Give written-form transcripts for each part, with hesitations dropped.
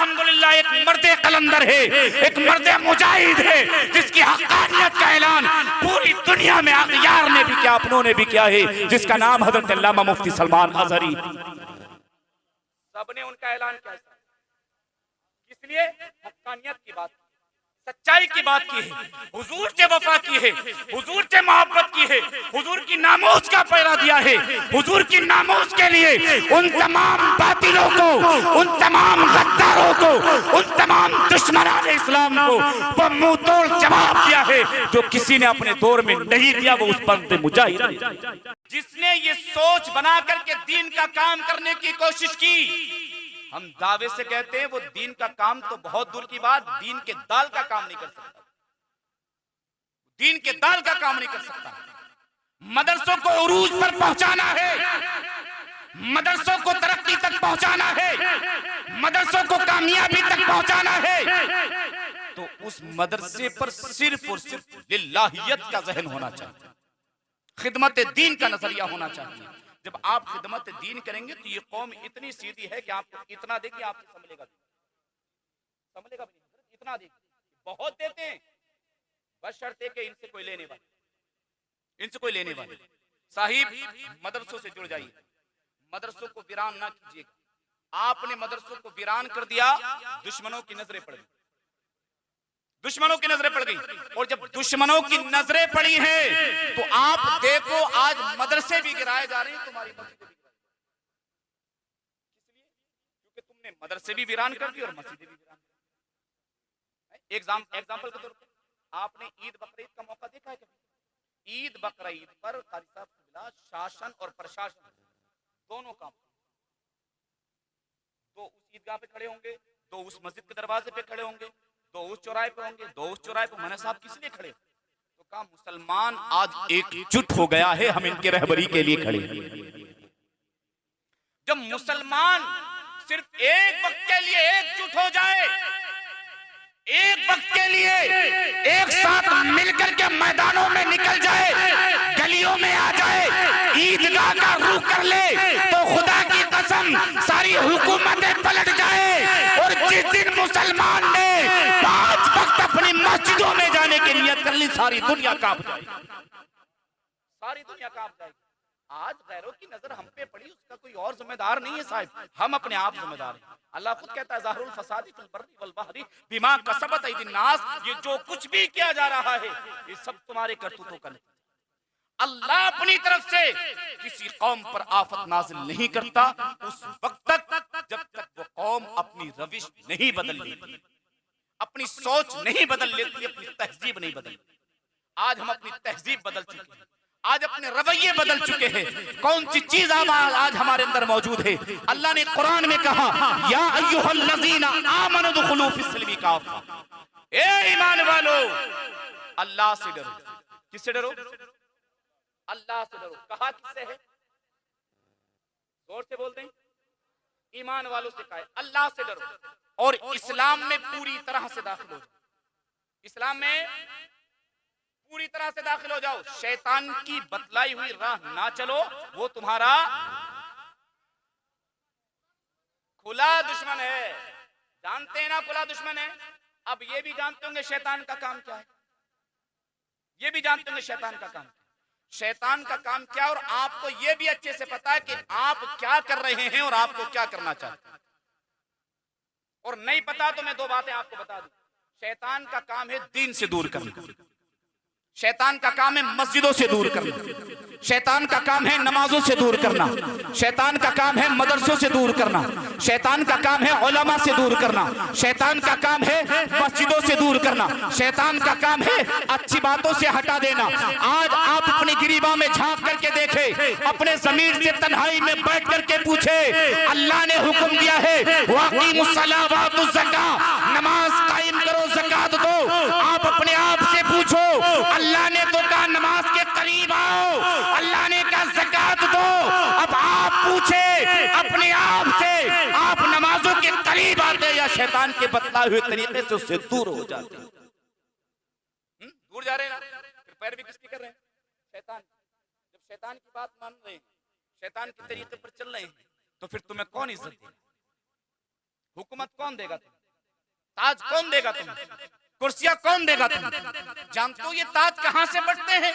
अल्हम्दुलिल्लाह एक मर्दे कलंदर है, एक मर्दे मुजाहिद है, जिसकी हक्कानियत का ऐलान पूरी दुनिया में अगयार ने भी किया, अपनों ने भी किया है, जिसका नाम हजरत अल्लामा मुफ्ती सलमान अज़हरी। सबने उनका ऐलान किया, इसलिए हक्कानियत की बात, सच्चाई की बात की है, हुजूर से वफा की है, हुजूर से मोहब्बत की है, हुजूर की नामूस का पैरा दिया है, हुजूर की नामूस के लिए उन तमाम बातिलों को, उन तमाम गद्दारों को, उन तमाम दुश्मनान इस्लाम को वो मुंह तोड़ जवाब दिया है जो किसी ने अपने दौर में नहीं दिया। वो उस बंदे मुजाहिद जिसने ये सोच बना करके दीन का काम करने की कोशिश की। हम दावे से कहते हैं वो दीन का काम तो बहुत दूर की बात, दीन के दाल का काम नहीं कर सकता, दीन के दाल का काम नहीं कर सकता। मदरसों को उरूज पर पहुंचाना है, मदरसों को तरक्की तक पहुंचाना है, मदरसों को कामयाबी तक पहुंचाना है, तो उस मदरसे पर सिर्फ और सिर्फ लिल्लाहियत का ज़हन होना चाहिए, खिदमत दीन का नजरिया होना चाहिए। जब आप खिदमत दीन करेंगे तो ये कौम इतनी सीधी है कि आपको इतना देगी, आपसे संभलेगा भी इतना देगी, बहुत देते हैं, बस शर्त है कि इनसे कोई लेने वाले साहिब मदरसों से जुड़ जाइए, मदरसों को वीरान ना कीजिएगा। आपने मदरसों को वीरान कर दिया, दुश्मनों की नजरें पड़ गई, दुश्मनों की नजरें पड़ गई। और जब दुश्मनों की नजरें पड़ी हैं तो आप देखो आज मदरसे भी गिराए जा रहे हैं, तुम्हारी मस्जिदें भी गिराई, इसलिए क्योंकि तुमने मदरसे भी वीरान कर दी और मस्जिदें भी वीरान कर दी। एग्जाम्पल के तौर पर आपने ईद बकरीद का मौका देखा है कभी? ईद बकरीद पर कारी साहब शासन और प्रशासन दोनों काम, दो उस ईदगाह पे खड़े होंगे, दो उस मस्जिद के दरवाजे पे खड़े होंगे, दो उस चौराहे पे होंगे, दो उस चौराहे पे। मैंने साहब किस लिए खड़े? तो कहा मुसलमान आज एकजुट हो गया है, हम इनके रहबरी के लिए खड़े। जब मुसलमान सिर्फ एक वक्त के लिए एकजुट हो जाए, एक वक्त के लिए एक साथ मिलकर के मैदानों में निकल जाए, गलियों में आ जाए, ईदगाह का रुख कर ले, तो खुदा की कसम सारी हुकूमतें पलट जाए। और जिस दिन मुसलमान ने 5 वक्त अपनी मस्जिदों में जाने की नियत कर ली, सारी दुनिया कांप जाएगी, सारी दुनिया कांप जाएगी। आज गैरों की नजर हम पे पड़ी, उसका कोई और जिम्मेदार नहीं है साहब, हम अपने आप जिम्मेदार हैं। अल्लाह खुद कहता है ज़ाहिरुल फसादी फिल बर्रि वल बहरी बिमा कसबत अयदीन नास, ये जो कुछ भी किया जा रहा है ये सब तुम्हारे करतूतों का नहीं। अल्लाह अपनी तरफ से किसी कौम पर आफत नाजिल नहीं करता उस वक्त तक जब तक वो कौम अपनी रविश नहीं बदल लेती, अपनी सोच नहीं बदल लेती, अपनी तहजीब नहीं बदल लेती। आज हम अपनी तहजीब बदल चुके हैं, आज अपने रवैये बदल चुके हैं। कौन सी चीज आज हमारे अंदर मौजूद है? अल्लाह ने कुरान में कहा या अय्युहल्लज़ीना आमनु दुखुलू फिस्सिल्मी काफ़ा, ए ईमान वालो अल्लाह से डरो। किससे डरो? अल्लाह से डरो। कहा किससे है? जोर से बोलते हैं, ईमान वालों से कहा है अल्लाह से डरो और इस्लाम में पूरी तरह से दाखिल हो जाओ, इस्लाम में पूरी तरह से दाखिल हो जाओ। शैतान की बतलाई हुई राह ना चलो, वो तुम्हारा खुला दुश्मन है। जानते हैं ना खुला दुश्मन है। अब ये भी जानते होंगे शैतान का काम क्या है, ये भी जानते होंगे शैतान का काम, शैतान का काम क्या है, और आपको ये भी अच्छे से पता है कि आप क्या कर रहे हैं और आपको क्या करना चाहते हैं। और नहीं पता तो मैं 2 बातें आपको बता दूं। शैतान का काम है दीन से दूर करना, शैतान का काम है मस्जिदों से दूर करना, शैतान का काम है नमाजों से दूर करना, शैतान का काम है मदरसों से दूर करना, शैतान का काम है उलमा से दूर करना, शैतान का काम है मस्जिदों से दूर करना, शैतान का काम है अच्छी बातों से हटा देना। आज आप अपनी गिरीबा में झांक करके देखे, अपने ज़मीर से तन्हाई में बैठ करके पूछे, अल्लाह ने हुक्म दिया है वाक़ीमुस्सलाह वातुज़ ज़कात, नमाज कायम करो, ज़कात दो। आप अपने आप से पूछो, अल्लाह ने तो कहा नमाज के करीब आओ, अल्लाह ने कहा ज़कात दो। अब आप पूछे अपने आप से, आप नमाजों के करीब आते या शैतान के बतलाए हुए तरीके से उससे दूर हो जाते? दूर जा रहे हैं ना, फिर पैर भी किसकी कर रहे हैं? शैतान। जब शैतान की बात मान रहे हैं, शैतान के तरीके पर चल रहे हैं, तो फिर तुम्हें कौन इज्जत देगा? हुकूमत कौन देगा तुम्हें? ताज कौन देगा तुम्हें? कुर्सियां कौन देगा तुम्हें? जानते हो ये ताज कहां से बढ़ते हैं?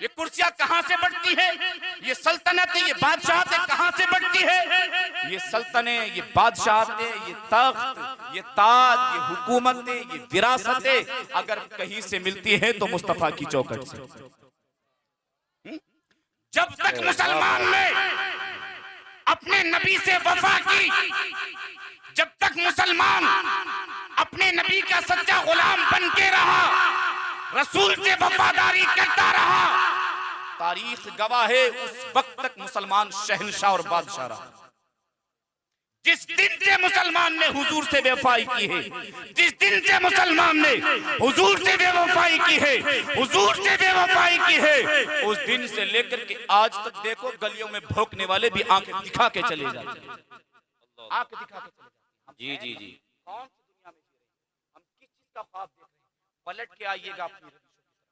ये कुर्सियां कहां से बढ़ती है? ये सल्तनतें, ये बादशाहतें कहां से बढ़ती है? ये सल्तनें, ये बादशाहतें, ये तख्त, ये ताज, ये हुकूमतें, ये विरासतें अगर कहीं से मिलती है तो मुस्तफा की चौखट से। जब तक मुसलमान ने अपने नबी से वफा की, जब तक मुसलमान अपने नबी का सच्चा गुलाम बन के रहा, रसूल से वफादारी करता रहा, तारीख गवाह है उस वक्त तक मुसलमान शहंशाह और बादशाह रहा। जिस दिन से मुसलमान ने हुजूर से बेवफाई की है, जिस दिन से मुसलमान ने हुजूर से बेवफाई की है, हुजूर से बेवफाई की है, उस दिन से लेकर के आज तक देखो गलियों में भौंकने वाले भी आंखें दिखा के चले जाते हैं, आंखें दिखा के चले जाते हैं। जी जी जी, कौन सी दुनिया में जी रहे हैं? हम किस चीज का ख्वाब देख रहे हैं? पलट के आइएगा अपनी रविशों की तरफ,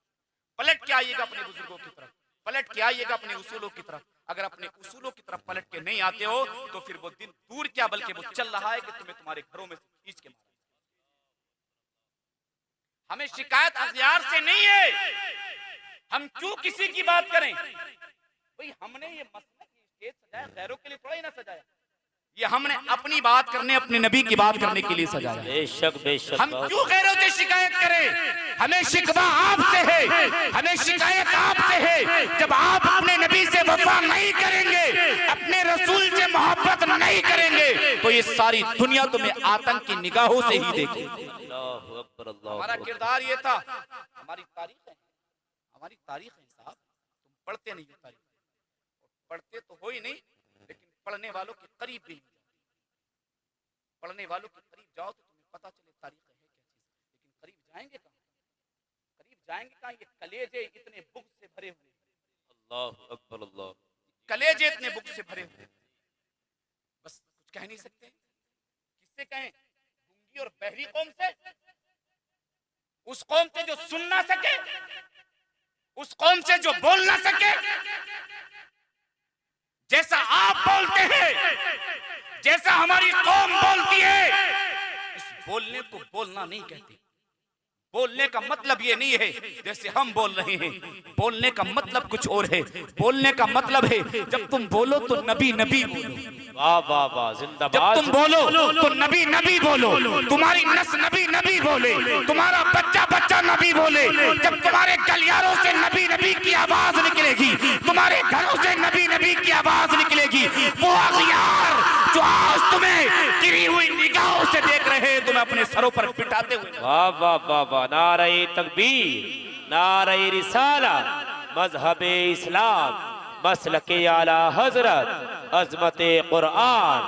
पलट के आइएगा अपने बुजुर्गों की तरफ, पलट के आइएगा अपने उसूलों की तरफ। अगर अपने उसूलों की तरफ पलट के नहीं आते हो तो फिर वो दिन दूर क्या बल्कि वो चल रहा है कि तुम्हें तुम्हारे घरों में से खींच के मारा। हमें शिकायत अख्तियार से नहीं है, हम क्यों किसी की बात करें? भाई हमने ये मसला स्टेज सजाया गैरों के लिए थोड़ा ही ना सजाया, ये हमने अपनी बात करने, अपने नबी की बात करने के लिए सजाया। बेशक बेशक, हम क्यों गैरों से शिकायत करें? हमें शिकवा आपसे है, हमें शिकायत आपसे है। जब आप अपने नबी से वफा नहीं करेंगे, अपने रसूल से मोहब्बत नहीं करेंगे तो ये सारी दुनिया तुम्हें आतंक की निगाहों से ही देखेगी। हमारा किरदार ये था, हमारी तारीख है, हमारी तारीख है साहब। तुम पढ़ते नहीं हो तारीख, पढ़ते तो हो ही नहीं, लेकिन पढ़ने वालों के करीब भी नहीं जाओ। पढ़ने वालों के करीब जाओ तो तुम्हें पता चले तारीख है क्या चीज, लेकिन करीब जाएंगे कहाँ? करीब जाएंगे कहाँ? ये कलेजे इतने बुग़्ज़ से भरे हुए, अल्लाह अकबर अल्लाह, कलेजे इतने बुग़्ज़ से भरे हुए, बस कुछ कह नहीं सकते। किससे कहें? गूंगी और बहरी कौम से, उस कौम से जो सुन ना सके, उस कौम से जो बोल ना सके। जैसा आप बोलते हैं, जैसा हमारी कौम बोलती है, इस बोलने को बोलना नहीं कहते। बोलने का मतलब ये नहीं है जैसे हम बोल रहे हैं, बोलने का मतलब कुछ और है। बोलने का मतलब है जब तुम बोलो तो नबी नबी बोलो। वाह वाह वाह, जिंदाबाद। जब तुम बोलो तो नबी नबी बोलो, तुम्हारी नस नबी नबी बोले, तुम्हारा बच्चा बच्चा नबी बोले। जब तुम्हारे गलियारों से नबी नबी की आवाज निकलेगी, तुम्हारे घरों से नबी नबी की आवाज निकलेगी, वो अगयार जो आज तुम्हें गिरी हुई निगाहों से देख रहे हैं, तुम्हें अपने सरों पर पिटाते हुए। वाह वाह वाह वाह, नारे तकबीर, नारे रिसाला, मजहबे इस्लाम, मसलके आला हजरत, अजमते कुरान,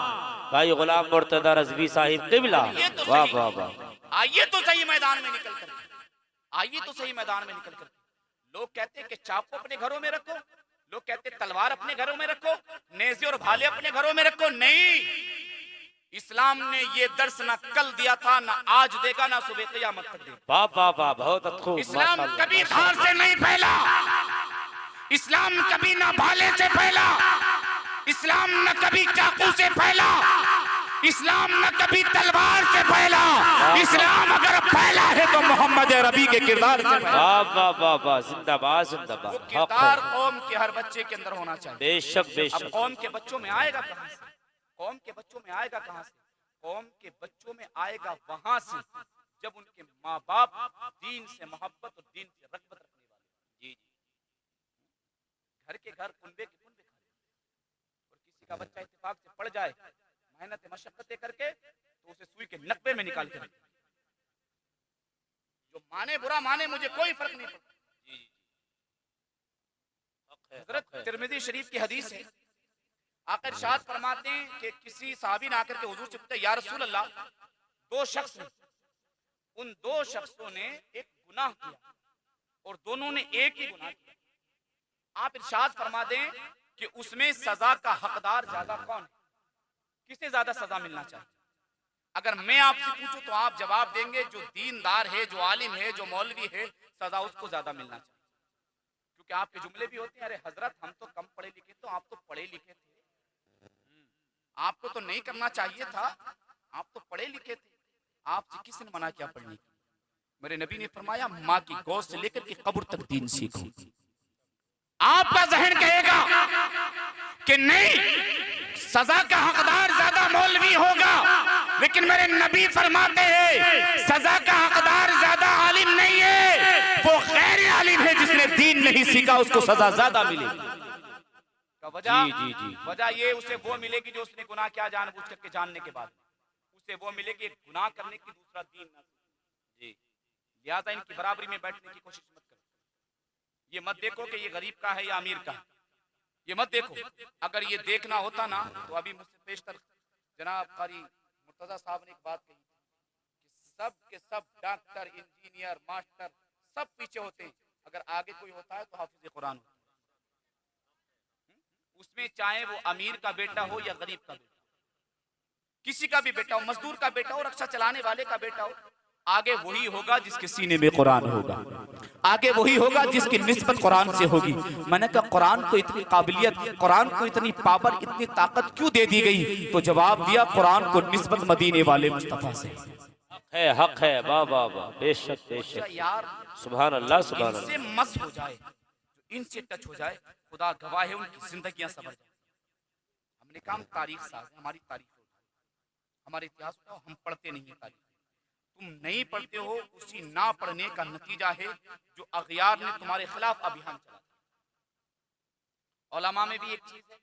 भाई गुलाम मुर्तजा रज़वी साहिब क़िबला। वाह वाह वाह। आइए तो सही मैदान में निकल कर, आइए तो सही मैदान में निकल कर। लोग कहते हैं कि चाकू अपने घरों में रखो, लोग कहते हैं तलवार अपने घरों में रखो, नेज़े और भाले अपने घरों में रखो। नहीं, इस्लाम ने ये दर्स ना कल दिया था, ना आज देगा, ना सुबह क़यामत तक देगा। वाह वाह वाह, बहुत खूब। इस्लाम कभी धार से नहीं फैला, इस्लाम कभी ना भाले से फैला, इस्लाम न कभी चाकू से फैला, इस्लाम न कभी तलवार से फैला। इस्लाम अगर फैला है तो मोहम्मद अरबी के किरदार से फैला। वाह वाह वाह वाह, जिंदाबाद जिंदाबाद। वो किरदार कौम के हर बच्चे के अंदर होना चाहिए। बेशक बेशक। अब कौम के बच्चों में आएगा कहां से? कौम के बच्चों में आएगा कहां से? कौम के बच्चों में आएगा वहां से जब उनके माँ बाप दीन से मोहब्बत और दीन से रग़बत रखने वाले। जी जी, घर के घर कुनबे के कुनबे खड़े, और किसी का बच्चा इत्तेफाक से पड़ जाए मेहनत मशक्कतें करके तो उसे सुई के नकबे में निकाल के रखे। जो माने बुरा माने, मुझे कोई फर्क नहीं पड़ता। जी जी, हज़रत तिरमिज़ी शरीफ की हदीस है, आकर इरशाद फरमाते हैं कि किसी साहबी ने आकर के हुजूर से पूछा, या रसूल अल्लाह, दो शख्स हैं, उन दो शख्सों ने एक गुनाह किया और दोनों ने एक ही गुनाह किया, आप इरशाद फरमा दें कि उसमें सजा का हकदार ज्यादा कौन है, किसे ज्यादा सजा मिलना चाहिए? अगर मैं आपसे पूछूं तो आप जवाब देंगे जो दीनदार है, जो आलिम है, जो मौलवी है, सजा उसको ज्यादा मिलना चाहिए। क्योंकि आपके जुमले भी होते हैं, अरे हजरत हम तो कम पढ़े लिखे, तो आप तो पढ़े लिखे थे, आपको तो नहीं करना चाहिए था, आप तो पढ़े लिखे थे, आपसे किसने मना किया पढ़ने की? मेरे नबी ने फरमाया माँ की गोद से लेकर के कब्र तक दीन सीखो। आपका जहन कहेगा कि नहीं, सजा का हकदार ज्यादा मौलवी होगा, लेकिन मेरे नबी फरमाते हैं सजा का हकदार ज्यादा आलिम नहीं है, वो गैर आलिम है जिसने दीन नहीं सीखा, उसको सजा ज्यादा मिलेगी। वजह ये उसे वो मिलेगी जो उसने गुनाह किया जानबूझ करके जानने के बाद, उसे वो मिलेगी गुनाह करने की, दूसरा दीन ना जी। लिहाजा इनकी बराबरी में बैठने की कोशिश मत करो। ये मत देखो कि ये गरीब का है या अमीर का है, ये मत देखो। अगर ये देखना होता ना तो अभी मुझसे पेशतर जनाब कारी मुर्तजा साहब ने एक बात कही कि सब के सब डॉक्टर, इंजीनियर, मास्टर सब पीछे होते हैं, अगर आगे कोई होता है तो हाफिज कुरान होता है। उसमें चाहे वो अमीर का बेटा हो या गरीब का बेटा, किसी का भी बेटा हो, मजदूर का बेटा हो, रक्षा चलाने वाले का बेटा हो, आगे वही होगा जिसके सीने में कुरान होगा, आगे वही होगा जिसकी निस्बत कुरान से होगी। मैंने कहा कुरान को इतनी काबिलियत, कुरान को इतनी पावर, इतनी ताकत क्यों दे दी गई? तो जवाब दिया कुरान को निस्बत मदीने वाले मुस्तफा से है, हक है। वाह वाह वाह, बेशक बेशक यार, सुभान अल्लाह सुभान अल्लाह। इनसे मस हो जाए, इनसे टच हो जाए, खुदा गवाह है उनकी जिंदगियां सवर जाए। हमने काम तारीख साज, हमारी तारीख हमारे इतिहास को हम पढ़ते नहीं है तारीख। तुम नहीं पढ़ते हो, उसी ना पढ़ने का नतीजा है जो अगयार ने तुम्हारे खिलाफ अभियान चला। उलमा में भी एक चीज है,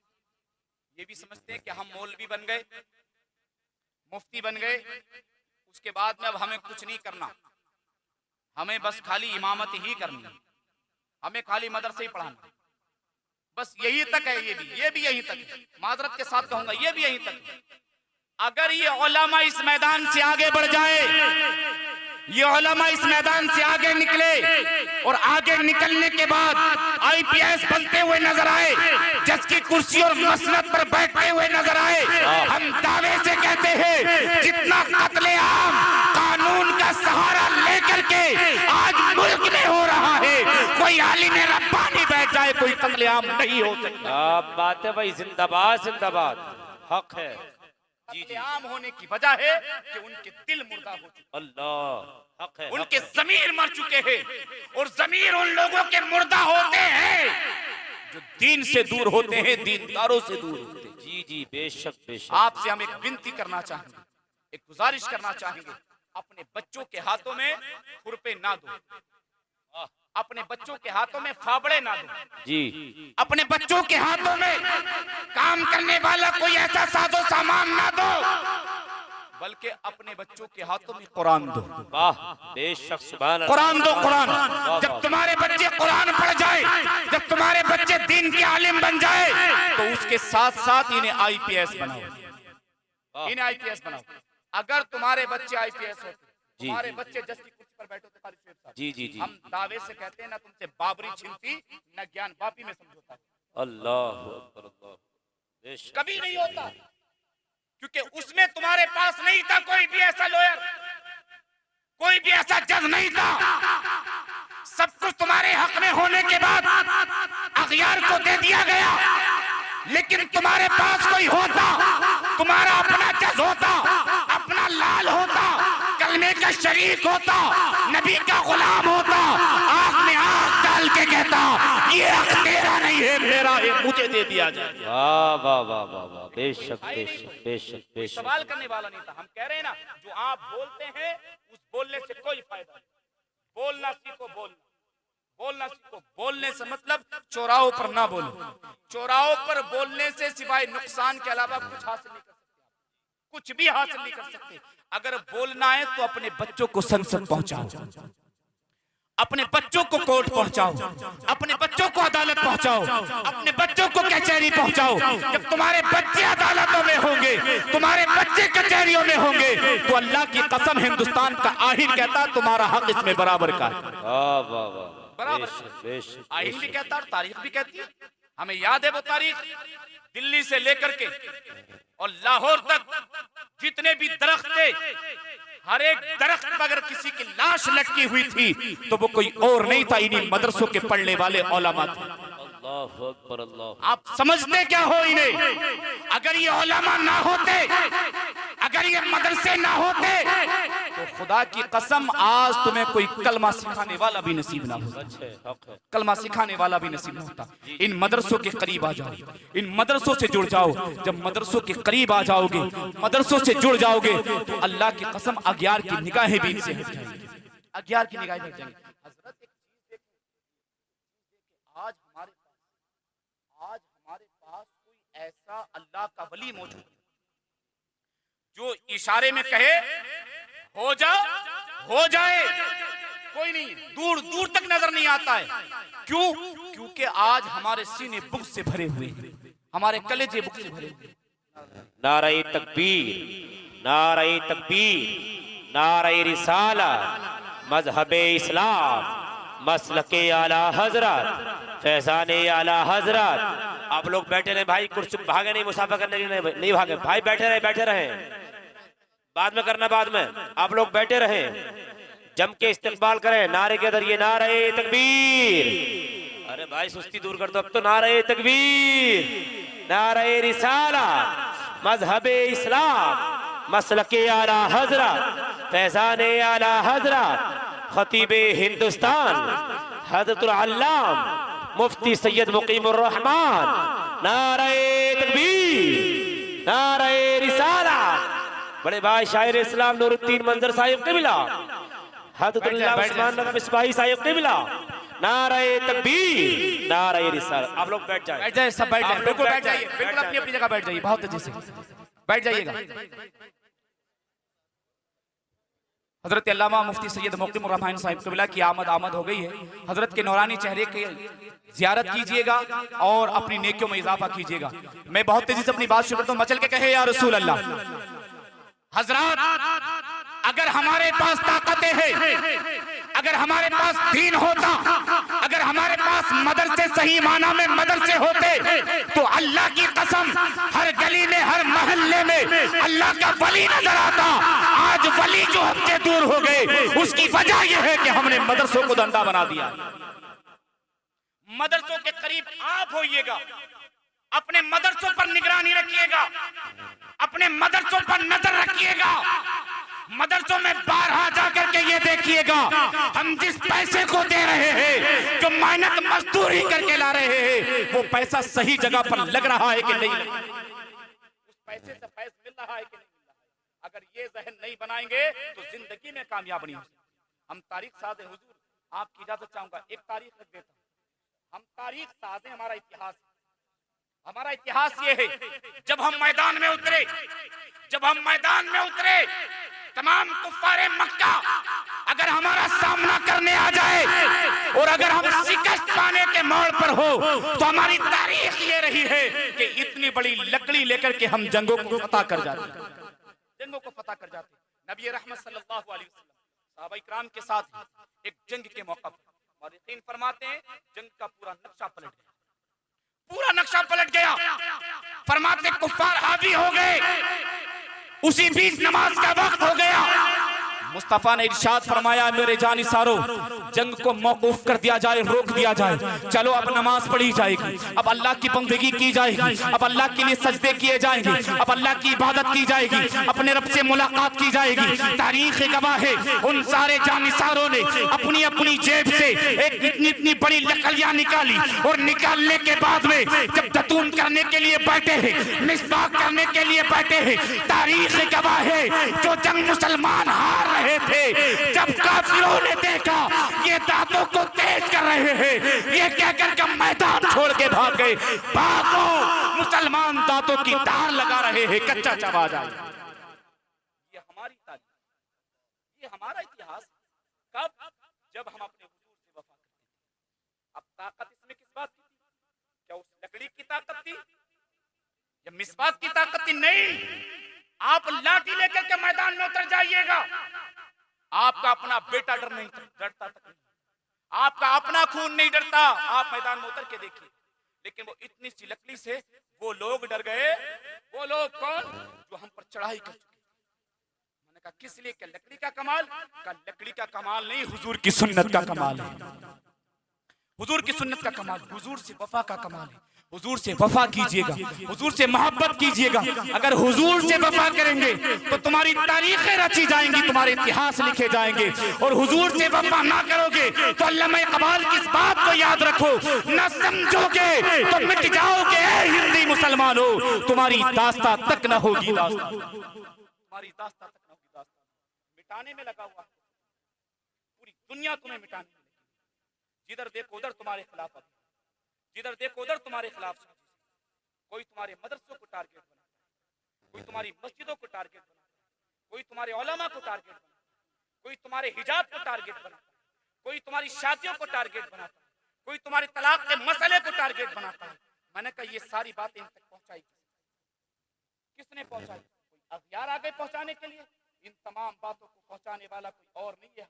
ये भी समझते हैं कि हम मौलवी बन गए, मुफ्ती बन गए, उसके बाद में अब हमें कुछ नहीं करना, हमें बस खाली इमामत ही करनी है, हमें खाली मदरसे ही पढ़ाना, बस यही तक है। ये भी यही तक है, माजरत के साथ कहूंगा ये भी यही तक है। अगर ये उलमा इस मैदान से आगे बढ़ जाए, ये उलमा इस मैदान से आगे निकले और आगे निकलने के बाद आईपीएस बनते हुए नजर आए, जज की कुर्सी और मसनद पर बैठते हुए नजर आए, हम दावे से कहते हैं जितना कत्लेआम कानून का सहारा लेकर के आज मुल्क में हो रहा है, कोई आलिम रब्बानी बैठ जाए कोई कत्लेआम नहीं हो सकता। बात है भाई, जिंदाबाद जिंदाबाद, हक है। कत्लेआम होने की वजह है कि उनके दिल मुर्दा हो चुके, अल्लाह हक है, उनके जमीर मर चुके हैं, और जमीर उन लोगों के मुर्दा होते हैं जो दीन से दूर होते हैं, दीनदारों से दूर होते हैं। जी जी बेशक बेशक। आपसे हम एक विनती करना चाहेंगे, एक गुजारिश करना चाहेंगे, अपने बच्चों के हाथों में खुरपे ना दो, अपने बच्चों के हाथों में फावड़े ना दो जी, अपने बच्चों के हाथों में काम करने वाला कोई ऐसा साजो सामान ना दो, बल्कि अपने बच्चों के हाथों में कुरान दो। वाह बेशक, सुभान अल्लाह। कुरान दो, कुरान। जब तुम्हारे बच्चे कुरान पढ़ जाए, जब तुम्हारे बच्चे दीन के आलिम बन जाए, तो उसके साथ साथ इन्हें आईपीएस बनाओ, इन्हें आईपीएस बनाओ। अगर तुम्हारे बच्चे आईपीएस होते, तुम्हारे बच्चे जज की कुर्सी पर बैठे होते, जी जी जी, हम दावे से कहते हैं ना तुमसे बाबरी छिनती न ज्ञान वापी में समझौता। अल्लाह अकबर, अल्लाह बेशक। कभी नहीं होता, क्योंकि उसमें तुम्हारे पास नहीं था कोई भी ऐसा लॉयर, कोई भी ऐसा जज नहीं था। सब कुछ तुम्हारे हक में होने के बाद अगयार को दे दिया गया, लेकिन तुम्हारे पास कोई होता, तुम्हारा अपना जज होता, अपना लाल होता, कलमे का शरीक होता, नबी का गुलाम होता, आंख में आंख डाल के कहता ये हक तेरा नहीं है, मेरा है, मुझे दे दिया जाए। वाह वाह वाह वाह वाह, बेशक बेशक बेशक बेशक। सवाल करने वाला नहीं था। हम कह रहे हैं ना, जो आप बोलते हैं उस बोलने से कोई फायदा नहीं। बोलना सीखो, बोलना सीखो। बोलने से मतलब चौराहों पर ना बोलो, चौराहों पर बोलने से सिवाय नुकसान के अलावा कुछ हासिल नहीं कर सकते, कुछ भी हासिल नहीं कर सकते। अगर बोलना है तो अपने बच्चों को संसद पहुंचाओ, अपने बच्चों को कोर्ट पहुंचाओ, अपने बच्चों को अदालत पहुंचाओ, अपने बच्चों को कचहरी पहुंचाओ। जब तुम्हारे बच्चे अदालतों में होंगे, तुम्हारे बच्चे कचहरियों में होंगे, तो अल्लाह की कसम हिंदुस्तान का आईन कहता तुम्हारा हक इसमें बराबर का है। वाह वाह वाह, बराबर आईन भी कहता और तारीख भी कहती है। हमें याद है वो तारीख, दिल्ली से लेकर के और लाहौर तक जितने भी दरख्त थे, हर एक दरख्त पर अगर किसी की लाश लटकी हुई थी तो वो कोई और नहीं था, इन्हीं मदरसों के पढ़ने वाले उलमा थे। अल्लाह अकबर, अल्लाह। आप समझते क्या हो इन्हें? अगर ये उलमा ना होते, अगर ये मदरसे ना होते, तो खुदा की कसम आज तुम्हें कोई कलमा सिखाने वाला भी नसीब ना होता, कलमा सिखाने वाला भी नसीब ना होता। इन मदरसों के करीब आ जाओ, इन मदरसों से जुड़ जाओ। जब मदरसों के करीब आ जाओगे, मदरसों से जुड़ जाओगे, तो अल्लाह की कसम अग्यार की निगाहें भी इनसे हट जाएंगी, अग्यार की निगाहें हट जाएंगी। हजरत एक चीज आज हमारे पास कोई ऐसा अल्लाह का वली मौजूद है जो इशारे में कहे हो जा, हो जाए। कोई नहीं, दूर दूर तक नजर नहीं आता है। क्यों? क्योंकि आज हमारे सीने बुग़्ज़ से भरे हुए हैं, हमारे कलेजे बुग़्ज़ से भरे हुए हैं। नारे तकबीर, नारे तकबीर, नारे रिसाला, मजहबे इस्लाम, मसलके आला हजरत, फैजाने आला हजरत। आप लोग बैठे रहे भाई, कुर्सी भागे नहीं, मुसाफा करने के लिए नहीं भागे भाई, बैठे रहे, बाद में करना, बाद में। आप लोग बैठे रहे, जम के इस्तेकबाल करें नारे के जरिए। नारे तकबीर, अरे भाई सुस्ती दूर कर दो अब तो। नारे तकबीर, नारे रिसाला, मजहबे इस्लाम, मसलके आला हजरत, फैजाने आला हजरत, खतीबे हिंदुस्तान हजरतुल अल्लाम मुफ्ती सैयद मुकीमुर रहमान। नारे तकबीर, नारे रिसाला, बड़े भाई शायर इस्लाम नूरुद्दीन मंजर साहिब के मिला, हजरतुल्लाह उस्मान नबी मिसबाही साहिब के मिला। नारे तकबीर, नारे रिसाला। आप लोग बैठ जाए, सब बैठ जाए, बिल्कुल बैठ जाइए, बिल्कुल अपनी अपनी जगह बैठ जाइए, बहुत तेजी से बैठ जाइएगा। हजरत अल्लामा मुफ्ती सैयद मुकीमुर रहमान साहिब कबिला की आमद हो गई है। हजरत के नौरानी चेहरे की जियारत कीजिएगा और अपनी नेकियों में इजाफा कीजिएगा। मैं बहुत तेजी से अपनी बात शुरू करता हूँ, मचल के कहे या रसूल अल्लाह। हजरत, अगर हमारे पास ताकतें हैं, अगर हमारे पास दीन होता, अगर हमारे पास मदरसे सही माना में मदरसे होते, तो अल्लाह की कसम हर गली में, हर मोहल्ले में अल्लाह का वली नजर आता। आज वली जो हमसे दूर हो गए, उसकी वजह यह है कि हमने मदरसों को धंधा बना दिया। मदरसों के करीब आप होइएगा, अपने मदरसों पर निगरानी रखिएगा, अपने मदरसों पर नजर रखिएगा। मदरसों में बारहा जाकर के ये देखिएगा, हम जिस पैसे को दे रहे हैं, जो मेहनत मजदूरी करके ला रहे हैं, वो पैसा सही जगह पर लग रहा है कि नहीं लग रहा है, उस पैसे से पैसा मिल रहा है कि नहीं मिल रहा है। अगर ये जहन नहीं बनाएंगे तो जिंदगी में कामयाब नहीं हो सकते। हम तारीख साज़ हैं हुजूर, आपकी इजाजत चाहूंगा, एक तारीख रख देता हूं। हम तारीख साज़ हैं, हमारा इतिहास, हमारा इतिहास ये है, जब हम मैदान में उतरे, जब हम मैदान में उतरे, तमाम कुफ्फारे मक्का अगर हमारा सामना करने आ जाए और अगर हम शिकस्त पाने के मोड़ पर हो, तो हमारी तारीख ये रही है कि इतनी बड़ी लकड़ी लेकर के हम जंगों को फतह कर जाते, जंगों को फतह कर जाते। नबी रहमत सल्लल्लाहु अलैहि वसल्लम सहाबा इकराम के साथ एक जंग के मौका पर, मुअर्रिखीन फरमाते हैं जंग का पूरा नक्शा पलट गया, पूरा नक्शा पलट गया। फरमाते कुफ्फार हावी हो गए, उसी बीच नमाज का वक्त हो गया। मुस्तफा ने इरशाद फरमाया, मेरे जानिसारो, जंग को मौकूफ कर दिया जाए, रोक दिया जाए। चलो अब नमाज पढ़ी जाएगी, अब अल्लाह की बंदगी की जाएगी, अब अल्लाह के लिए सजदे किए जाएंगे, अब अल्लाह की इबादत की जाएगी, अपने रब से मुलाकात की जाएगी। तारीख गवाह है, उन सारे जानिसारों ने अपनी अपनी जेब से एक इतनी इतनी बड़ी लकड़ियां निकाली और निकालने के बाद में जब दतून करने के लिए बैठे हैं, मिसबाक करने के लिए बैठे हैं, तारीख गवाह है जो जंग मुसलमान हार रहे थे, जब काफिरों ने देखा ये दांतों को तेज कर रहे हैं, ये कहकर के मैदान छोड़ के भाग गए। भागो, मुसलमान दांतों की धार लगा रहे हैं, कच्चा चबा जाए। ये हमारी तारीख, ये हमारा इतिहास। कब? जब हम अपने हुजूर से वफा करते थे। अब ताकत इसमें किस बात की थी? क्या उस लकड़ी की ताकत थी या मिसबाक की ताकत थी? नहीं। आप लाठी लेकर के मैदान में उतर जाइएगा, आपका अपना बेटा डरता तक नहीं, आपका अपना खून नहीं डरता। आप मैदान में उतर के देखिए, लेकिन वो इतनी सी लकड़ी से वो लोग डर गए। वो लोग कौन? जो हम पर चढ़ाई कर चुके। मैंने कहा किस लिए? क्या लकड़ी का कमाल? का लकड़ी का कमाल नहीं, हुजूर की सुन्नत का कमाल है, हुजूर की सुन्नत का कमाल, हुजूर से वफा का कमाल है, हुजूर से वफा कीजिएगा, हुजूर से मोहब्बत कीजिएगा। अगर हुजूर से वफा करेंगे तो तुम्हारी तारीखें रची जाएंगी, तुम्हारे इतिहास लिखे जाएंगे। और हुजूर से वफा ना करोगे तो अल्लामा इकबाल की इस बात को याद रखो, न समझोगे तो मिट जाओगे हिंदी मुसलमानों, तुम्हारी दास्तां तक न होगी दास्तां, तुम्हारी दास्तां तक न होगी दास्तां। मिटाने में लगा हुआ, पूरी दुनिया तुम्हें मिटाने में, जिधर देखो उधर तुम्हारे खिलाफ, जिधर देखो उधर तुम्हारे खिलाफ। कोई तुम्हारे मदरसों को टारगेट बनाता है, कोई तुम्हारी मस्जिदों को टारगेट बनाता है, कोई तुम्हारे उलमा को टारगेट बनाता है, कोई तुम्हारे हिजाब को टारगेट बनाता है, कोई तुम्हारी शादियों को टारगेट बनाता है, कोई तुम्हारे तलाक के मसले को टारगेट बनाता है। मैंने कहा ये सारी बातें इन तक पहुंचाई किसने पहुंचाई? कोई अखियार आ गए पहुंचाने के लिए। इन तमाम बातों को पहुंचाने वाला कोई और नहीं है,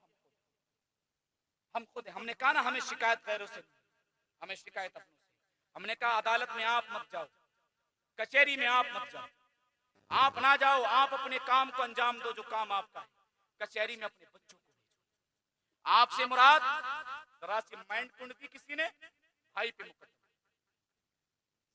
हम खुद हैं। हमने कहा ना हमें शिकायत गैरों से, हमें शिकायत अपनों से। हमने कहा अदालत में आप मत जाओ, कचहरी में आप मत जाओ, आप ना जाओ, आप अपने काम को अंजाम दो जो काम आपका है। कचहरी में अपने बच्चों को भेजो। आपसे मुराद जरा सी माइंड कुंडली किसी ने भाई पे मुकदमा,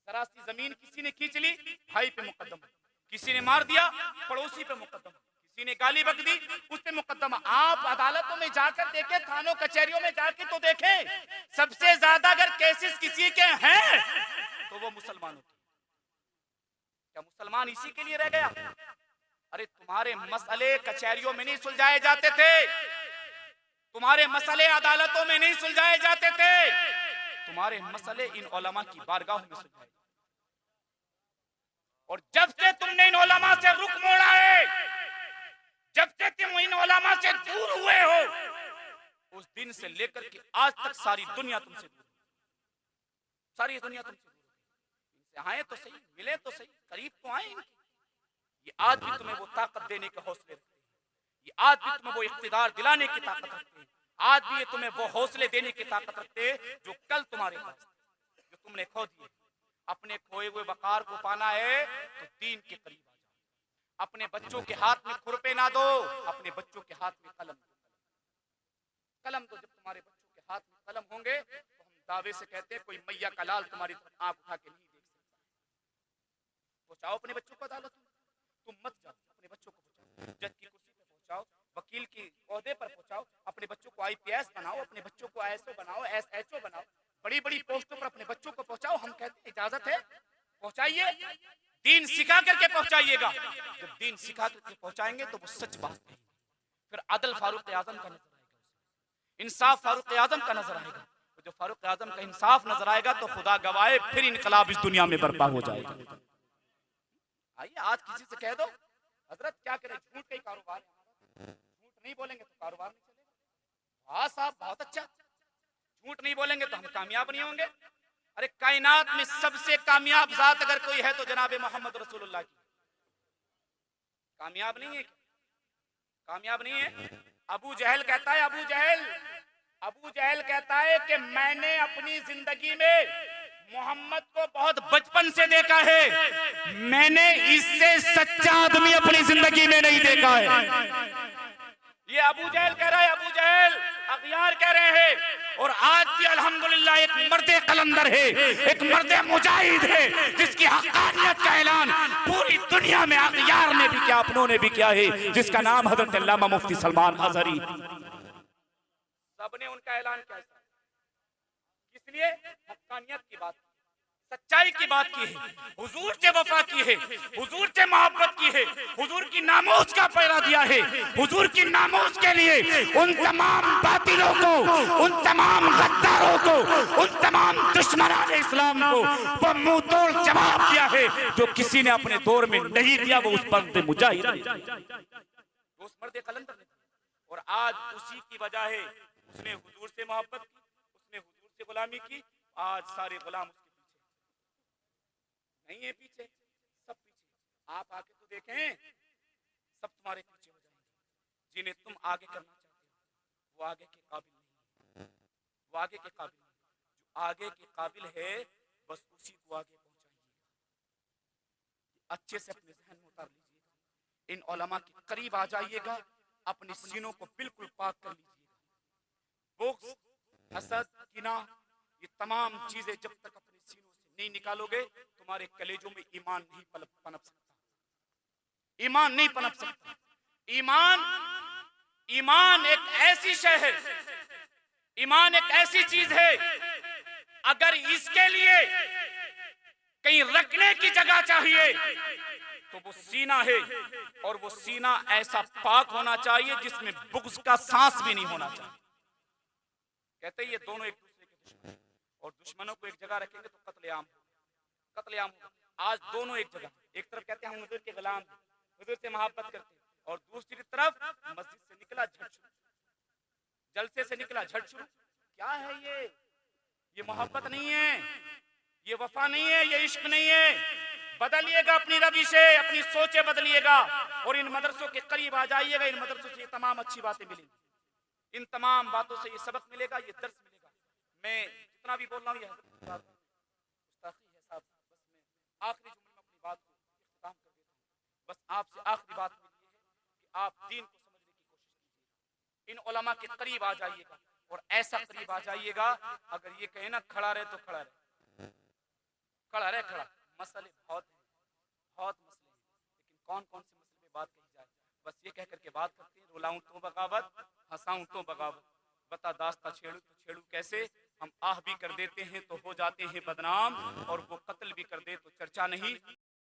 जरा सी जमीन किसी ने खींच ली भाई पे मुकदमा, किसी ने मार दिया पड़ोसी पे मुकदमा, किसी ने गाली बक दी उस पे मुकदमा। आप अदालतों में जाकर देखें, थानों कचहरियों में जाकर तो देखें, सबसे ज्यादा अगर केसेस किसी के हैं तो वो मुसलमानों के। क्या मुसलमान इसी के लिए रह गया? अरे तुम्हारे मसले कचहरियों में नहीं सुलझाए जाते थे, तुम्हारे मसले अदालतों में नहीं सुलझाए जाते थे, तुम्हारे मसले इन उलमा की बारगाहों में सुलझाए। और जब से तुमने इन उलमा से रुख मोड़ा है, जब से तुम इन उलमा से दूर हुए हो, उस दिन से लेकर के आज तक सारी दुनिया तुमसे दूर, सारी दुनिया तुमसे दूर। इनसे आए तो सही, मिले तो सही, करीब तो आए इनके। ये आज भी तुम्हें वो ताकत देने के हौसले रखते हैं, ये आज भी तुम्हें वो इख्तिदार दिलाने की ताकत रखते हैं, आज भी ये तुम्हें वो हौसले देने की ताकत रखते हैं जो कल तुम्हारे पास, जो तुमने खो दिए। अपने खोए हुए वकार को पाना है तो दीन के करीब आ जाओ। अपने बच्चों के हाथ में खुरपे ना दो, अपने बच्चों के हाथ में कलम दो। कलम दो, जब तुम्हारे बच्चों के हाथ में कलम होंगे तो हम दावे से कहते हैं कोई मैया का लाल तुम्हारी तरफ आंख उठा के नहीं देख सकता। पहुंचाओ अपने बच्चों को अदालत में, तुम मत जाओ, अपने बच्चों को पहुंचाओ, जज की कुर्सी पे पहुंचाओ, वकील की ओहदे पर पहुंचाओ, अपने बच्चों को IPS बनाओ, अपने बच्चों को ISO बनाओ, SHO बनाओ, बड़ी बड़ी पोस्टों पर अपने बच्चों को पहुंचाओ। हम कहते हैं इजाजत है, पहुंचाइए, दीन सिखा करके पहुंचाइएगा। जब दीन सिखा करके पहुंचाएंगे तो वो सच बात है, फिर आदल फारूक आजम का नजर आएगा, इंसाफ फारूक आजम का नजर आएगा। जो फारूक आजम का इंसाफ नजर आएगा तो खुदा गवाए फिर इनकलाब इस दुनिया में बर्पा हो जाएगा। आइए आज किसी से कह दो हजरत क्या करें, झूठ का ही कारोबार है, झूठ नहीं बोलेंगे तो कारोबार नहीं चलेगा। हाँ साहब बहुत अच्छा, झूठ नहीं बोलेंगे तो हम कामयाब नहीं होंगे। अरे कायनात में सबसे कामयाब जात अगर कोई है तो जनाब मोहम्मद रसूलुल्लाह की। कामयाब नहीं है, कामयाब नहीं है। अबू जहल कहता है, अबू जहल कहता है कि मैंने अपनी जिंदगी में मोहम्मद को बहुत बचपन से देखा है, मैंने इससे सच्चा आदमी अपनी जिंदगी में नहीं देखा है। ये अबू जहल कह रहा है, अबू जहल अखियार कह रहे हैं। और आज भी अल्हम्दुलिल्लाह एक मर्दे कलंदर है, एक मर्दे मुजाहिद है, जिसकी हक़ानियत का ऐलान पूरी दुनिया में अखियार ने भी किया, अपनों ने भी किया है, जिसका नाम हजरत अल्लामा मुफ्ती सलमान अज़हरी। सबने उनका ऐलान किया, इसलिए हक़ानियत की बात, सच्चाई की बात की है, हुजूर से वफा की है, हुजूर से मोहब्बत की है, हुजूर की नामूस का पैरा दिया है। हुजूर की नामूस के लिए उन तमाम बातिलों को, उन तमाम गद्दारों को, उन तमाम दुश्मनान इस्लाम को वो मुंह तोड़ जवाब दिया है जो किसी ने अपने दौर में नहीं दिया, वो उस मर्द मुजाहिद, उस मर्द कलंदर ने। और आज उसी की वजह है, उसने हुजूर से मोहब्बत की, उसने हुजूर से गुलामी की, आज सारे गुलाम उसके नहीं है, पीछे सब पीछे। आप आके तो देखें, सब तुम्हारे पीछे हो जाएंगे। जिन्हें तुम आगे करना चाहते हो वो आगे के काबिल नहीं, वो आगे के काबिल नहीं। जो आगे के काबिल है बस उसी को आगे पहुंचाइएगा। अच्छे से अपने जहन में उतार लीजिएगा, इन उलमा के करीब आ जाइएगा, अपने सीनों को बिल्कुल पाक कर लीजिएगा। बुग़्ज़, हसद, किना, ये तमाम चीजें जब तक अपने सीनों से नहीं निकालोगे तुम्हारे कलेजों में ईमान नहीं पनप सकता, ईमान नहीं पनप सकता। ईमान एक ऐसी शय है, ईमान एक ऐसी चीज है, अगर इसके लिए कहीं रखने की जगह चाहिए तो वो सीना है, और वो सीना ऐसा पाक होना चाहिए जिसमें बुग़्ज़ का सांस भी नहीं होना चाहिए। कहते हैं ये दोनों एक दूसरे के दुश्मन, और दुश्मनों को एक जगह रखेंगे तो कत्लेआम होगा। आज दोनों एक जगह, एक तरफ कहते हैं हम हुजूर के गुलाम, हुजूर से मोहब्बत करते हैं, और दूसरी तरफ मस्जिद से निकला झट शुरू, जलसे से निकला झट शुरू। क्या है ये मोहब्बत नहीं है, ये वफा नहीं है, ये इश्क नहीं है। बदलिएगा अपनी रवि से, अपनी सोचें बदलिएगा, और इन मदरसों के करीब आ जाइएगा। इन मदरसों से ये तमाम अच्छी बातें मिलेंगी, इन तमाम बातों से ये सबक मिलेगा, ये दर्स मिलेगा। मैं जितना भी बोल रहा हूँ ये गुस्ताखी है साहब। बस मैं आखिरी जुमले में अपनी बात को इख्तिताम कर देता हूँ। बस आपसे आखिरी बात मेरी ये है कि आप दीन को समझने की कोशिश कीजिएगा, इन उलमा के करीब आ जाइएगा, और ऐसा करीब आ जाइएगा अगर ये कहे ना खड़ा रहे तो खड़ा रहे, खड़ा रहे खड़ा। मसले बहुत मसले हैं, लेकिन कौन कौन से मसले में बात कही जाए, बस ये कह करके बात करते हैं। रुलाऊं तो बगावत, हंसाऊं तो बगावत, बता दास्ता छेड़ू तो छेड़ू कैसे। हम आह भी कर देते हैं तो हो जाते हैं बदनाम, और वो कत्ल भी कर दे तो चर्चा नहीं।